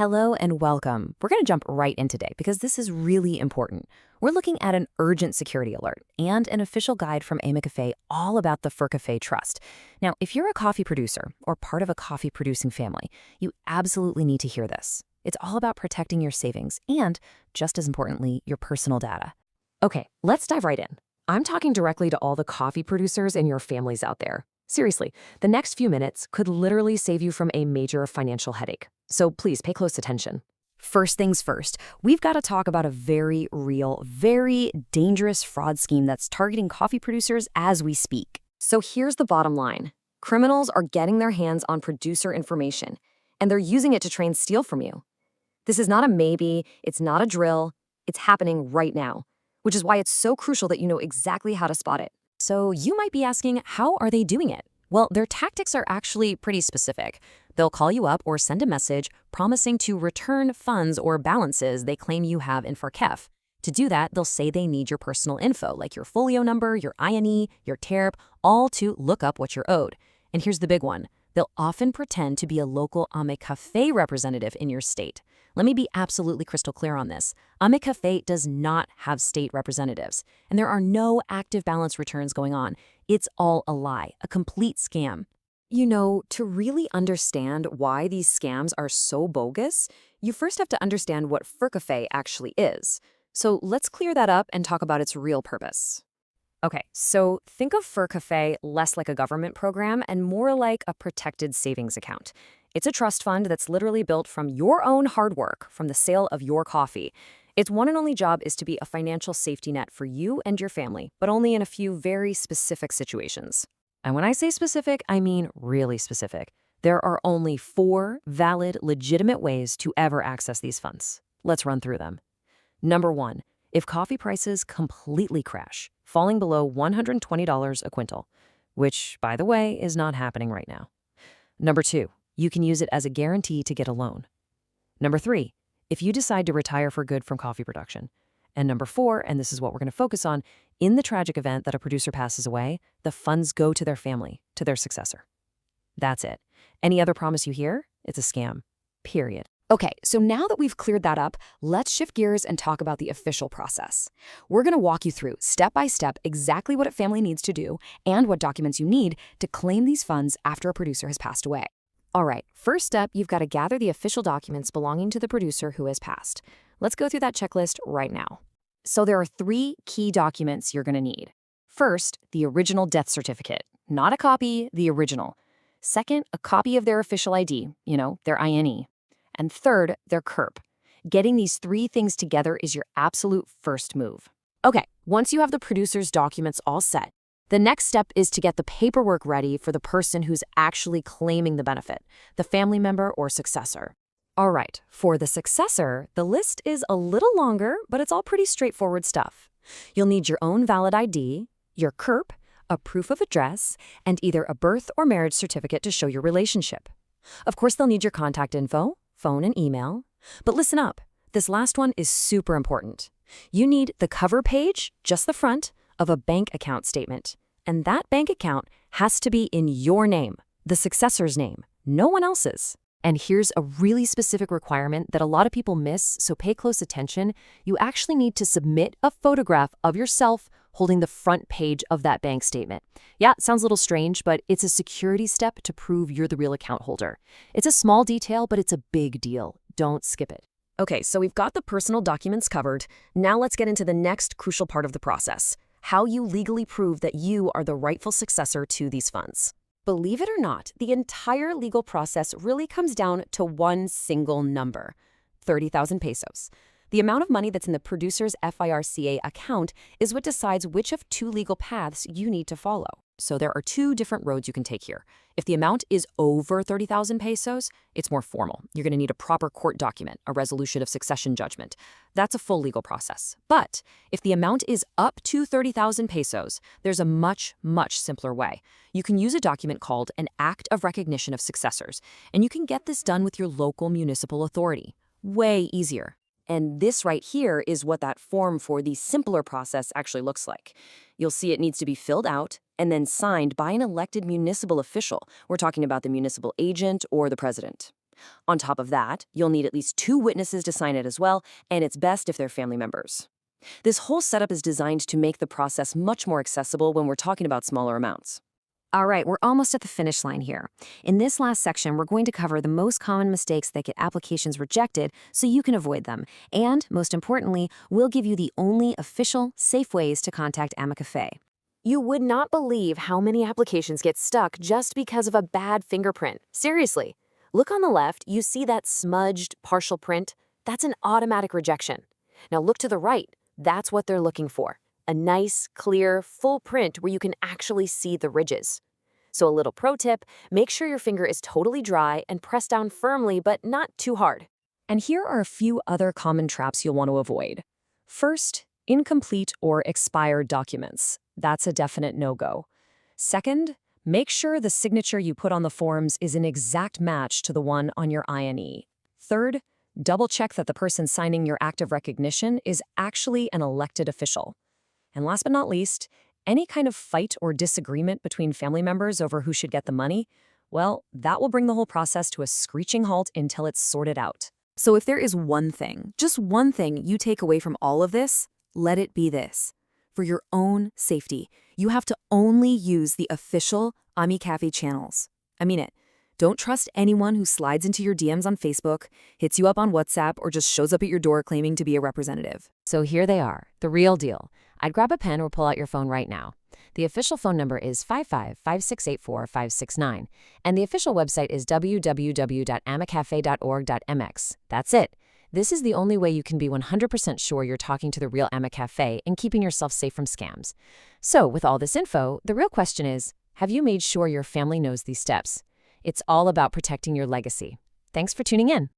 Hello and welcome. We're going to jump right in today because this is really important. We're looking at an urgent security alert and an official guide from FIRCAFÉ all about the FIRCAFÉ Trust. Now, if you're a coffee producer or part of a coffee producing family, you absolutely need to hear this. It's all about protecting your savings and, just as importantly, your personal data. Okay, let's dive right in. I'm talking directly to all the coffee producers and your families out there. Seriously, the next few minutes could literally save you from a major financial headache. So please pay close attention. First things first, we've got to talk about a very real, very dangerous fraud scheme that's targeting coffee producers as we speak. So here's the bottom line. Criminals are getting their hands on producer information, and they're using it to try and steal from you. This is not a maybe, it's not a drill, it's happening right now, which is why it's so crucial that you know exactly how to spot it. So you might be asking, how are they doing it? Well, their tactics are actually pretty specific. They'll call you up or send a message promising to return funds or balances they claim you have in FIRCAFÉ. To do that, they'll say they need your personal info, like your folio number, your INE, your TARP, all to look up what you're owed. And here's the big one. They'll often pretend to be a local FIRCAFÉ representative in your state. Let me be absolutely crystal clear on this. FIRCAFÉ does not have state representatives, and there are no active balance returns going on. It's all a lie, a complete scam. You know, to really understand why these scams are so bogus, you first have to understand what FIRCAFÉ actually is. So let's clear that up and talk about its real purpose. Okay, so think of FIRCAFÉ less like a government program and more like a protected savings account. It's a trust fund that's literally built from your own hard work, from the sale of your coffee. Its one and only job is to be a financial safety net for you and your family, but only in a few very specific situations. And when I say specific, I mean really specific. There are only 4 valid, legitimate ways to ever access these funds. Let's run through them. Number 1, if coffee prices completely crash, falling below $120 a quintal, which, by the way, is not happening right now. Number 2, you can use it as a guarantee to get a loan. Number 3, if you decide to retire for good from coffee production. And number 4, and this is what we're going to focus on, in the tragic event that a producer passes away, the funds go to their family, to their successor. That's it. Any other promise you hear? It's a scam. Period. Okay, so now that we've cleared that up, let's shift gears and talk about the official process. We're going to walk you through, step by step, exactly what a family needs to do and what documents you need to claim these funds after a producer has passed away. All right, first step, you've got to gather the official documents belonging to the producer who has passed. Let's go through that checklist right now. So there are 3 key documents you're going to need. First, the original death certificate. Not a copy, the original. Second, a copy of their official ID, their INE. And third, their CURP. Getting these 3 things together is your absolute first move. Okay, once you have the producer's documents all set, the next step is to get the paperwork ready for the person who's actually claiming the benefit, the family member or successor. All right, for the successor, the list is a little longer, but it's all pretty straightforward stuff. You'll need your own valid ID, your CURP, a proof of address, and either a birth or marriage certificate to show your relationship. Of course, they'll need your contact info, phone and email. But listen up, this last one is super important. You need the cover page, just the front, of a bank account statement. And that bank account has to be in your name, the successor's name, no one else's. And here's a really specific requirement that a lot of people miss, so pay close attention. You actually need to submit a photograph of yourself holding the front page of that bank statement. Yeah, it sounds a little strange, but it's a security step to prove you're the real account holder. It's a small detail, but it's a big deal. Don't skip it. Okay, so we've got the personal documents covered. Now let's get into the next crucial part of the process: how you legally prove that you are the rightful successor to these funds. Believe it or not, the entire legal process really comes down to one single number: 30,000 pesos. The amount of money that's in the producer's FIRCA account is what decides which of 2 legal paths you need to follow. So there are 2 different roads you can take here. If the amount is over 30,000 pesos, it's more formal. You're going to need a proper court document, a resolution of succession judgment. That's a full legal process. But if the amount is up to 30,000 pesos, there's a much, much simpler way. You can use a document called an Act of Recognition of Successors, and you can get this done with your local municipal authority. Way easier. And this right here is what that form for the simpler process actually looks like. You'll see it needs to be filled out and then signed by an elected municipal official. We're talking about the municipal agent or the president. On top of that, you'll need at least 2 witnesses to sign it as well, and it's best if they're family members. This whole setup is designed to make the process much more accessible when we're talking about smaller amounts. All right, we're almost at the finish line here. In this last section, we're going to cover the most common mistakes that get applications rejected so you can avoid them. And, most importantly, we'll give you the only official, safe ways to contact FIRCAFÉ. You would not believe how many applications get stuck just because of a bad fingerprint. Seriously. Look on the left, you see that smudged, partial print? That's an automatic rejection. Now look to the right. That's what they're looking for. A nice, clear, full print where you can actually see the ridges. So a little pro tip, make sure your finger is totally dry and press down firmly but not too hard. And here are a few other common traps you'll want to avoid. First, incomplete or expired documents. That's a definite no-go. Second, make sure the signature you put on the forms is an exact match to the one on your INE. Third, double-check that the person signing your act of recognition is actually an elected official. And last but not least, any kind of fight or disagreement between family members over who should get the money, well, that will bring the whole process to a screeching halt until it's sorted out. So if there is one thing, just one thing you take away from all of this, let it be this. For your own safety, you have to only use the official FIRCAFÉ channels. I mean it. Don't trust anyone who slides into your DMs on Facebook, hits you up on WhatsApp, or just shows up at your door claiming to be a representative. So here they are, the real deal. I'd grab a pen or pull out your phone right now. The official phone number is 55-5684-569, and the official website is www.amicafé.org.mx. That's it. This is the only way you can be 100% sure you're talking to the real FIRCAFÉ and keeping yourself safe from scams. So, with all this info, the real question is, have you made sure your family knows these steps? It's all about protecting your legacy. Thanks for tuning in.